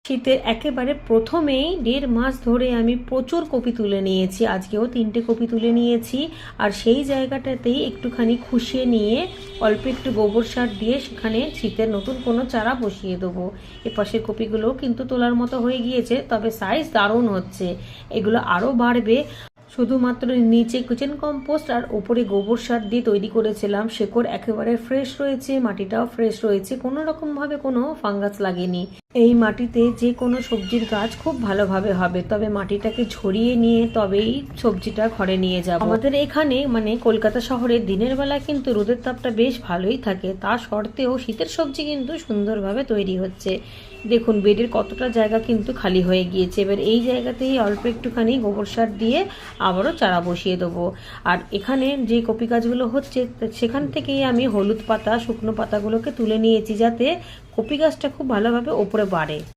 শীতের একেবারে প্রথমেই 1.5 মাস ধরে আমি প্রচুর কপি তুলে নিয়েছি। আজকেও 3টে কপি তুলে নিয়েছি। আর সেই জায়গাটাতেই একটুখানি খুশিয়ে নিয়ে অল্প একটু গোবর সার দিয়ে সেখানে শীতের নতুন কোনো চারা বসিয়ে দেবো। এপাশের কপিগুলোও কিন্তু তোলার মতো হয়ে গিয়েছে, তবে সাইজ দারুণ হচ্ছে। এগুলো আরও বাড়বে। শুধুমাত্র নিচে কিচেন কম্পোস্ট আর ওপরে গোবর সার দিয়ে তৈরি করেছিলাম। শেকড় একেবারে ফ্রেশ রয়েছে, মাটিটাও ফ্রেশ রয়েছে, কোনো রকমভাবে কোনো ফাঙ্গাস লাগেনি। এই মাটিতে যে কোনো সবজির গাছ খুব ভালোভাবে হবে, তবে মাটিটাকে ঝরিয়ে নিয়ে তবেই সবজিটা ঘরে নিয়ে যাব। আমাদের এখানে মানে কলকাতা শহরে দিনের বেলা কিন্তু রোদের তাপটা বেশ ভালোই থাকে, তা সত্ত্বেও শীতের সবজি কিন্তু সুন্দরভাবে তৈরি হচ্ছে। দেখুন বেডের কতটা জায়গা কিন্তু খালি হয়ে গিয়েছে। এবার এই জায়গাতেই অল্প একটুখানি গোবর সার দিয়ে আবারও চারা বসিয়ে দেবো। আর এখানে যে কপি গাছগুলো হচ্ছে সেখান থেকেই আমি হলুদ পাতা, শুকনো পাতাগুলোকে তুলে নিয়েছি, যাতে কপি গাছটা খুব ভালোভাবে ওপরে বাড়ে।